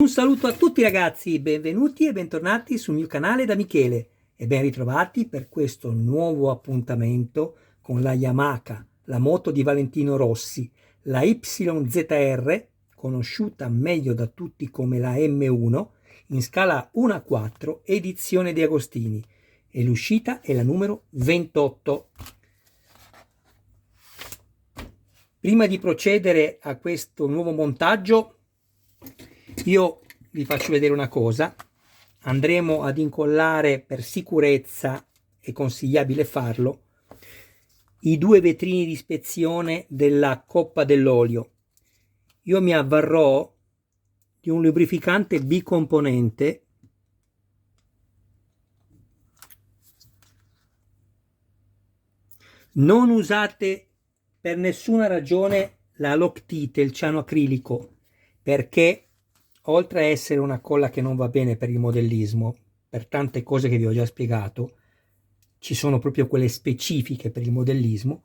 Un saluto a tutti ragazzi, benvenuti e bentornati sul mio canale da Michele e ben ritrovati per questo nuovo appuntamento con la Yamaha, la moto di Valentino Rossi, la YZR, conosciuta meglio da tutti come la M1, in scala 1/4 edizione De Agostini, e l'uscita è la numero 28. Prima di procedere a questo nuovo montaggio, io vi faccio vedere una cosa. Andremo ad incollare, per sicurezza è consigliabile farlo, i due vetrini di ispezione della coppa dell'olio. Io mi avvarrò di un lubrificante bicomponente non usate per nessuna ragione la Loctite, il ciano acrilico, perché oltre a essere una colla che non va bene per il modellismo, per tante cose che vi ho già spiegato, ci sono proprio quelle specifiche per il modellismo,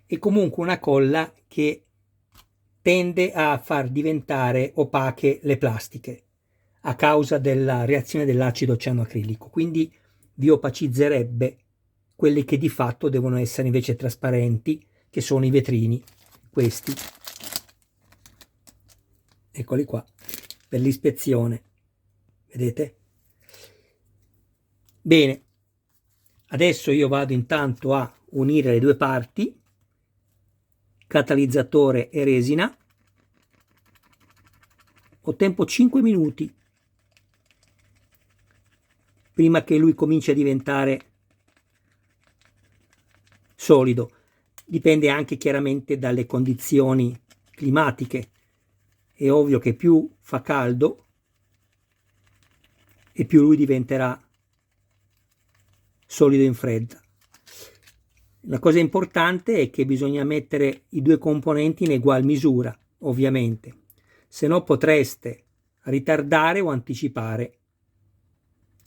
e comunque una colla che tende a far diventare opache le plastiche a causa della reazione dell'acido cianoacrilico, quindi vi opacizzerebbe quelli che di fatto devono essere invece trasparenti, che sono i vetrini, questi, eccoli qua, per l'ispezione, vedete? Bene, adesso io vado intanto a unire le due parti, catalizzatore e resina. Ho tempo 5 minuti prima che lui cominci a diventare solido. Dipende anche chiaramente dalle condizioni climatiche. È ovvio che più fa caldo e più lui diventerà solido in fredda. La cosa importante è che bisogna mettere i due componenti in egual misura, ovviamente, se no potreste ritardare o anticipare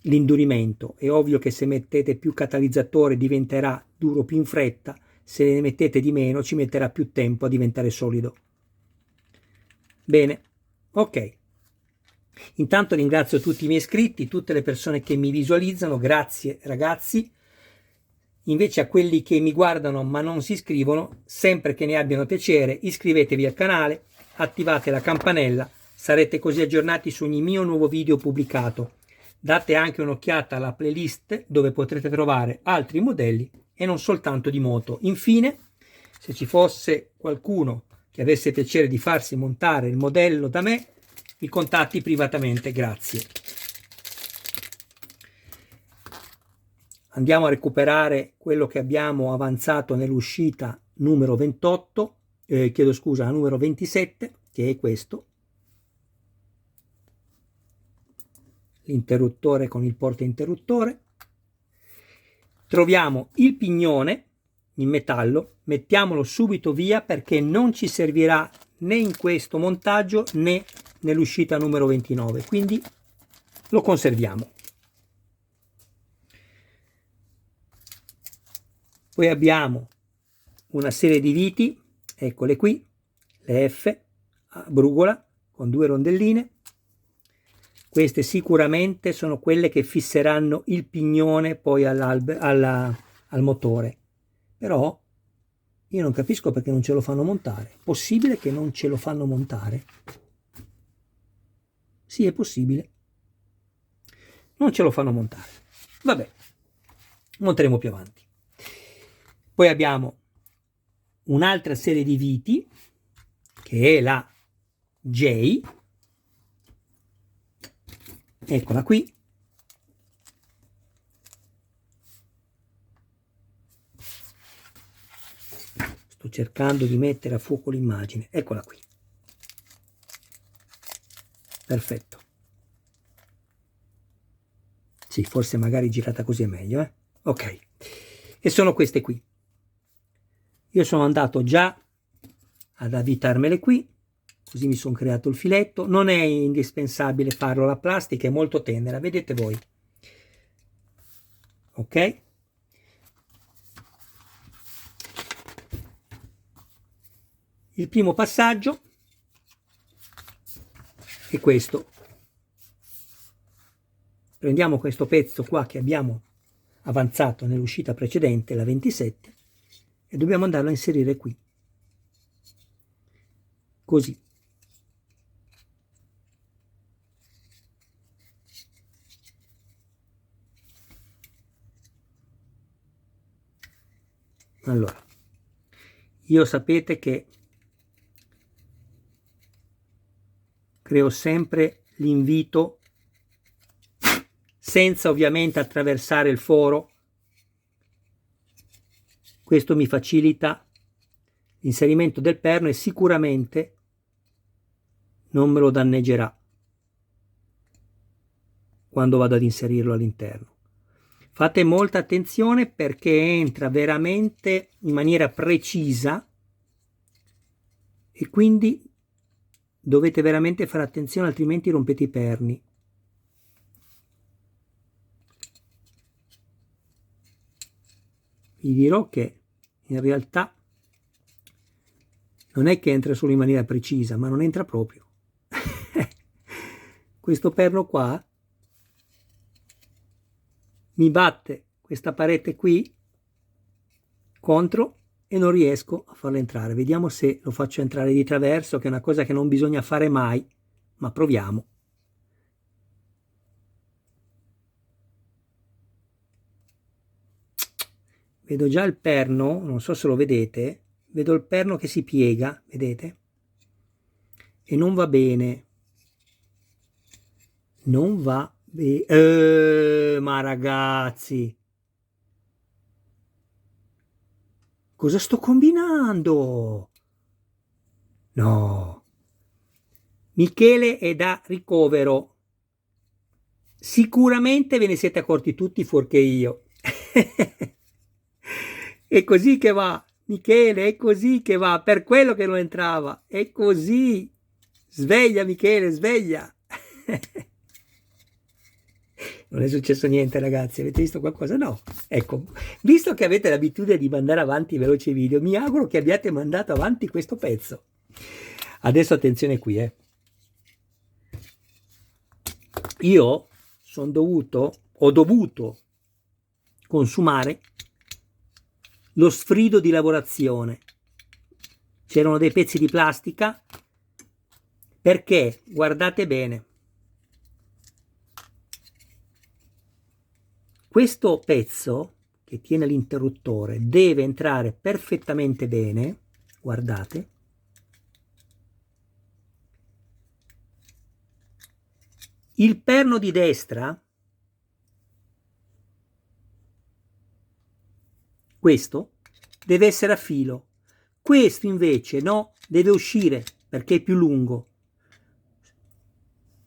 l'indurimento. È ovvio che se mettete più catalizzatore diventerà duro più in fretta, se ne mettete di meno ci metterà più tempo a diventare solido. Bene, ok. Intanto ringrazio tutti i miei iscritti, tutte le persone che mi visualizzano, grazie ragazzi. Invece a quelli che mi guardano ma non si iscrivono, sempre che ne abbiano piacere, iscrivetevi al canale, attivate la campanella, sarete così aggiornati su ogni mio nuovo video pubblicato. Date anche un'occhiata alla playlist dove potrete trovare altri modelli e non soltanto di moto. Infine, se ci fosse qualcuno che avesse piacere di farsi montare il modello da me, mi contatti privatamente, grazie. Andiamo a recuperare quello che abbiamo avanzato nell'uscita numero 28, chiedo scusa, la numero 27, che è questo. L'interruttore con il portainterruttore. Troviamo il pignone in metallo, mettiamolo subito via perché non ci servirà né in questo montaggio né nell'uscita numero 29, quindi lo conserviamo. Poi abbiamo una serie di viti, eccole qui, le F a brugola con due rondelline. Queste sicuramente sono quelle che fisseranno il pignone poi al motore, però io non capisco perché non ce lo fanno montare. Possibile che non ce lo fanno montare? Sì, è possibile. Non ce lo fanno montare. Vabbè, monteremo più avanti. Poi abbiamo un'altra serie di viti, che è la J. Eccola qui. Sto cercando di mettere a fuoco l'immagine. Eccola qui. Perfetto. Sì, forse magari girata così è meglio, eh? Ok. E sono queste qui. Io sono andato già ad avvitarmele qui, così mi sono creato il filetto. Non è indispensabile farlo, la plastica è molto tenera, vedete voi. Ok? Il primo passaggio è questo. prendiamo questo pezzo qua che abbiamo avanzato nell'uscita precedente, la 27, e dobbiamo andarlo a inserire qui, così. Allora, io sapete che creo sempre l'invito senza ovviamente attraversare il foro. Questo mi facilita l'inserimento del perno e sicuramente non me lo danneggerà quando vado ad inserirlo all'interno. Fate molta attenzione perché entra veramente in maniera precisa e quindi dovete veramente fare attenzione, altrimenti rompete i perni. Vi dirò che in realtà non è che entra solo in maniera precisa, ma non entra proprio. Questo perno qua mi batte questa parete qui contro e non riesco a farlo entrare. Vediamo se lo faccio entrare di traverso, che è una cosa che non bisogna fare mai, ma proviamo. Vedo già il perno, non so se lo vedete, vedo il perno che si piega, vedete? E non va bene. Non va bene. Ma ragazzi, cosa sto combinando? No. Michele è da ricovero. Sicuramente ve ne siete accorti tutti fuorché io. È così che va, Michele, è così che va, per quello che non entrava, è così. Sveglia Michele, sveglia. Non è successo niente ragazzi, avete visto qualcosa? No. Ecco, visto che avete l'abitudine di mandare avanti veloci i video, mi auguro che abbiate mandato avanti questo pezzo. Adesso attenzione qui, Io ho dovuto consumare lo sfrido di lavorazione. C'erano dei pezzi di plastica perché, guardate bene, questo pezzo che tiene l'interruttore deve entrare perfettamente bene, guardate, il perno di destra, questo, deve essere a filo, questo invece no, deve uscire perché è più lungo.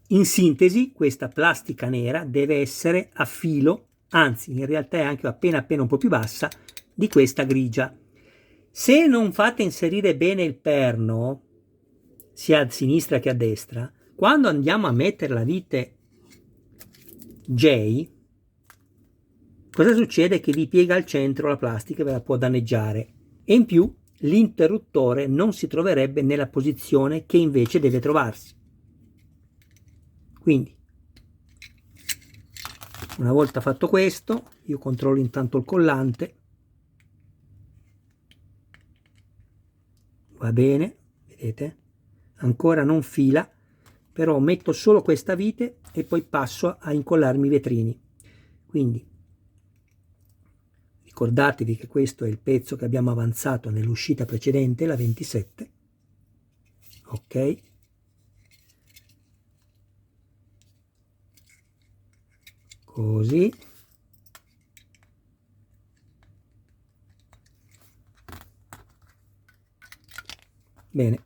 In sintesi, questa plastica nera deve essere a filo, anzi in realtà è anche appena un po' più bassa di questa grigia. Se non fate inserire bene il perno, sia a sinistra che a destra, quando andiamo a mettere la vite J, cosa succede? Che vi piega al centro la plastica e ve la può danneggiare. E in più l'interruttore non si troverebbe nella posizione che invece deve trovarsi. Quindi, una volta fatto questo, io controllo intanto il collante. Va bene, vedete? Ancora non fila, però metto solo questa vite e poi passo a incollarmi i vetrini. Quindi ricordatevi che questo è il pezzo che abbiamo avanzato nell'uscita precedente, la 27. Ok. Così. Bene.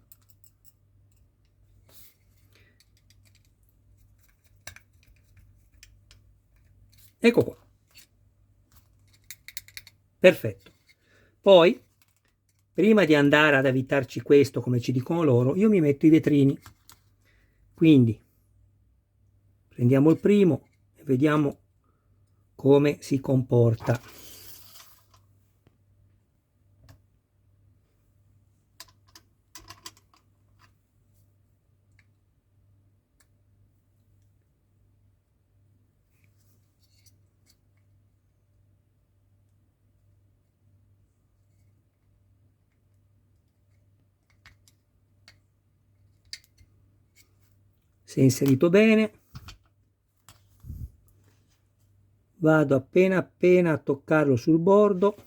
Ecco qua. Perfetto. Poi, prima di andare ad avvitarci questo, come ci dicono loro, io mi metto i vetrini. Quindi, prendiamo il primo e vediamo come si comporta. si è inserito bene. Vado appena appena a toccarlo sul bordo.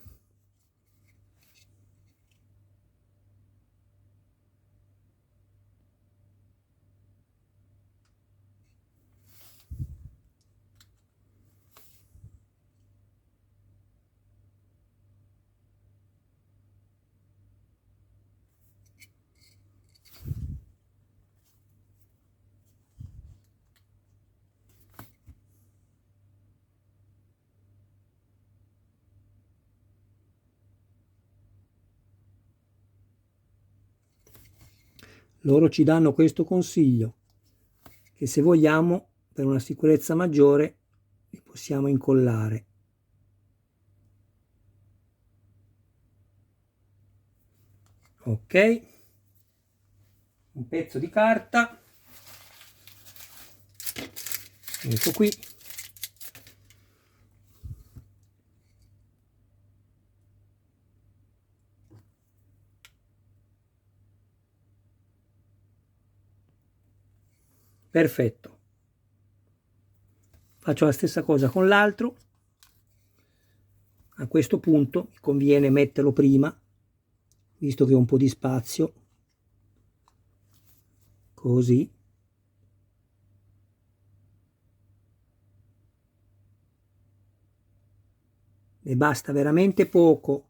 Loro ci danno questo consiglio, che se vogliamo, per una sicurezza maggiore, li possiamo incollare. Ok, un pezzo di carta, ecco qui. Perfetto. Faccio la stessa cosa con l'altro. A questo punto mi conviene metterlo prima, visto che ho un po' di spazio, così. Ne basta veramente poco.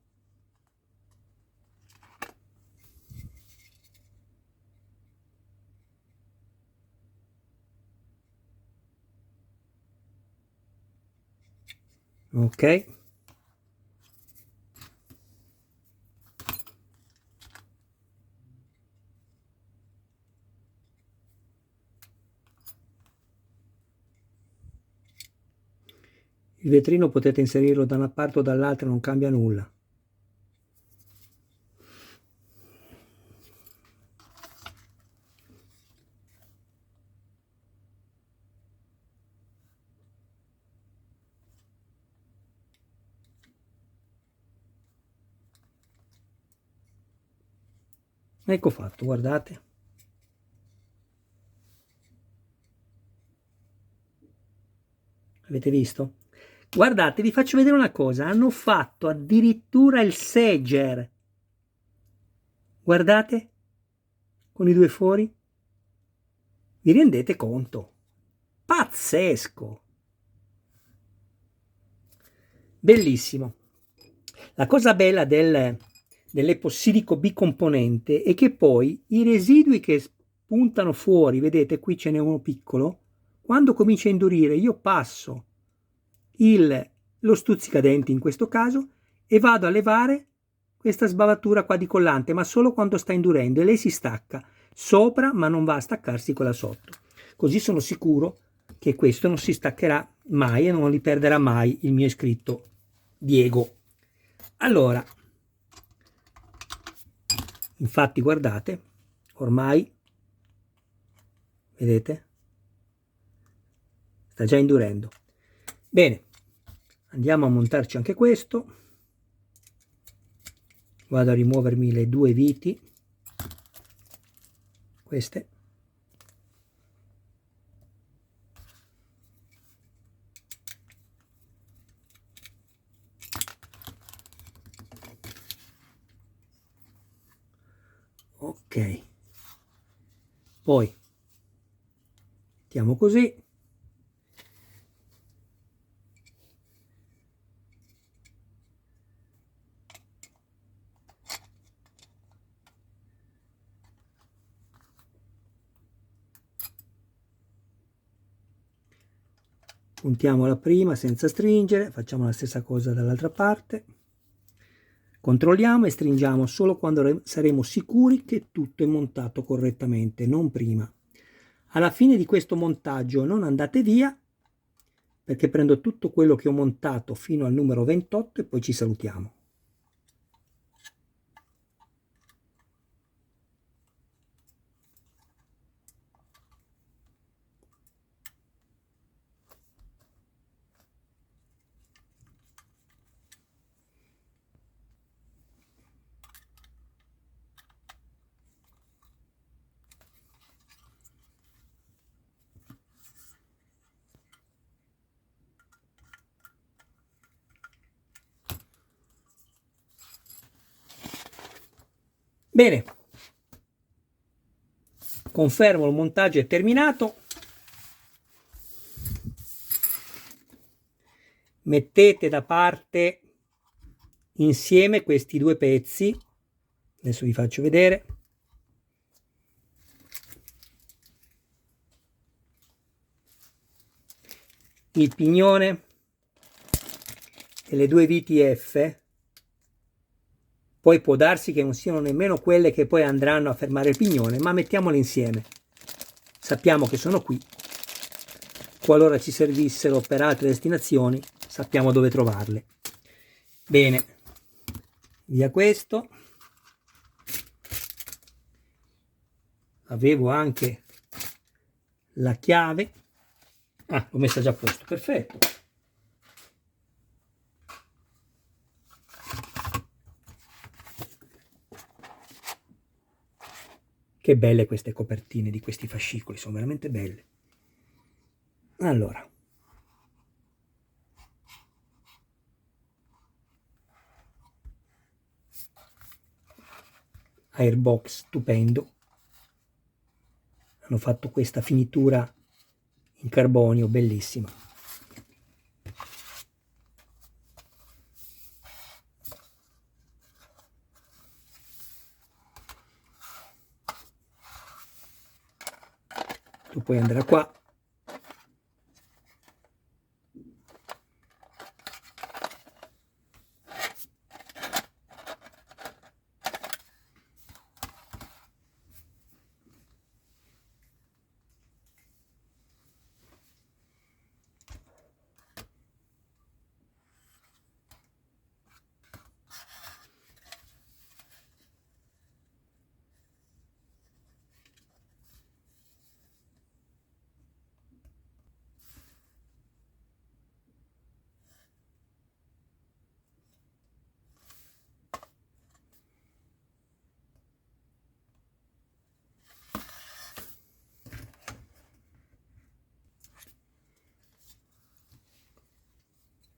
Ok. Il vetrino potete inserirlo da una parte o dall'altra, non cambia nulla. Ecco fatto, guardate. Avete visto? Guardate, vi faccio vedere una cosa. Hanno fatto addirittura il segger. Guardate, con i due fori. Vi rendete conto? Pazzesco! Bellissimo. La cosa bella dell'epossidico bicomponente è che poi i residui che spuntano fuori, vedete qui ce n'è uno piccolo, quando comincia a indurire io passo lo stuzzicadenti in questo caso e vado a levare questa sbavatura qua di collante, ma solo quando sta indurendo, e lei si stacca sopra ma non va a staccarsi quella sotto. Così sono sicuro che questo non si staccherà mai e non li perderà mai il mio iscritto Diego. Allora, infatti guardate, ormai, vedete, sta già indurendo. Bene, andiamo a montarci anche questo. Vado a rimuovermi le due viti, queste. Ok, poi mettiamo così. Puntiamola prima senza stringere, facciamo la stessa cosa dall'altra parte. Controlliamo e stringiamo solo quando saremo sicuri che tutto è montato correttamente, non prima. Alla fine di questo montaggio non andate via, perché prendo tutto quello che ho montato fino al numero 28 e poi ci salutiamo. Bene, confermo, il montaggio è terminato. Mettete da parte insieme questi due pezzi, adesso vi faccio vedere. Il pignone e le due viti F, poi può darsi che non siano nemmeno quelle che poi andranno a fermare il pignone, ma mettiamole insieme. Sappiamo che sono qui, qualora ci servissero per altre destinazioni sappiamo dove trovarle. Bene, via questo. Avevo anche la chiave. Ah, l'ho messa già a posto, perfetto. Che belle queste copertine di questi fascicoli, sono veramente belle. Allora, Airbox stupendo, hanno fatto questa finitura in carbonio bellissima. Tu puoi andare qua.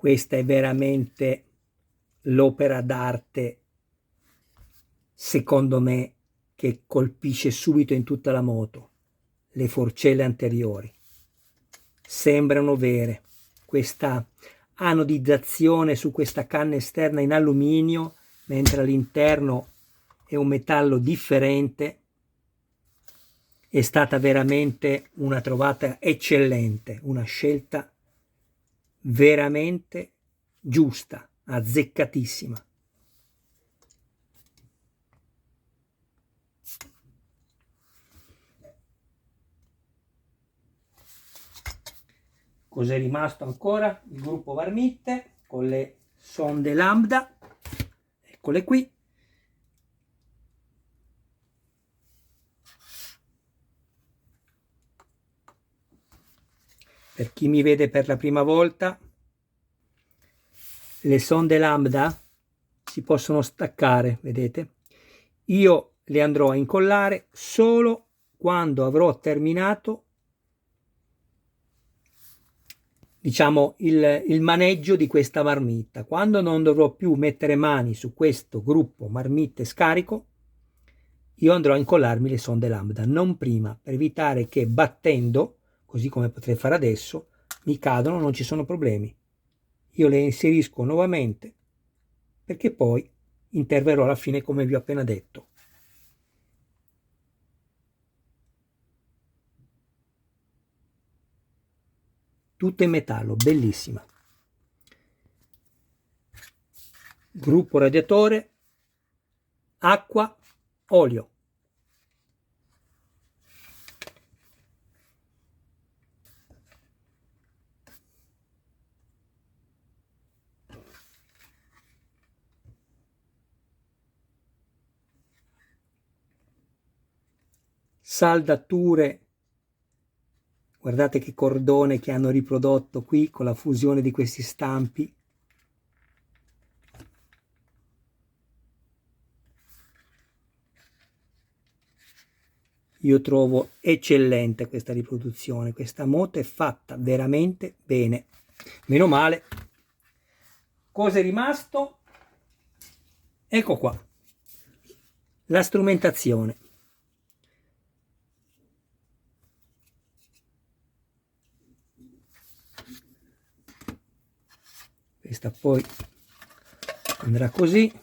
Questa è veramente l'opera d'arte, secondo me, che colpisce subito in tutta la moto. Le forcelle anteriori sembrano vere. Questa anodizzazione su questa canna esterna in alluminio, mentre all'interno è un metallo differente, è stata veramente una trovata eccellente, una scelta veramente giusta, azzeccatissima. Cos'è rimasto ancora? Il gruppo marmitte con le sonde lambda, eccole qui. Per chi mi vede per la prima volta, le sonde lambda si possono staccare, vedete? Io le andrò a incollare solo quando avrò terminato, diciamo, il maneggio di questa marmitta. Quando non dovrò più mettere mani su questo gruppo marmitte scarico, io andrò a incollarmi le sonde lambda, non prima, per evitare che battendo, così come potrei fare adesso, mi cadono, non ci sono problemi. Io le inserisco nuovamente, perché poi interverrò alla fine come vi ho appena detto. Tutto in metallo, bellissima. Gruppo radiatore, acqua, olio. Saldature, guardate che cordone che hanno riprodotto qui con la fusione di questi stampi. Io trovo eccellente questa riproduzione, questa moto è fatta veramente bene, meno male. Cosa è rimasto? Ecco qua, La strumentazione. Questa poi andrà così.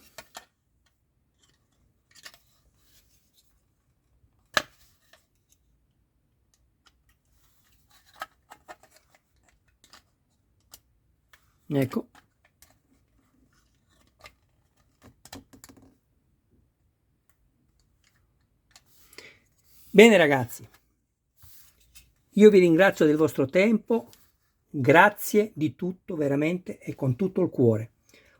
Ecco. Bene ragazzi, io vi ringrazio del vostro tempo, grazie di tutto veramente e con tutto il cuore.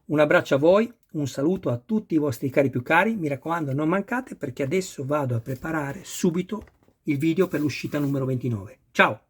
Un abbraccio a voi, un saluto a tutti i vostri cari più cari, mi raccomando non mancate perché adesso vado a preparare subito il video per l'uscita numero 29. Ciao!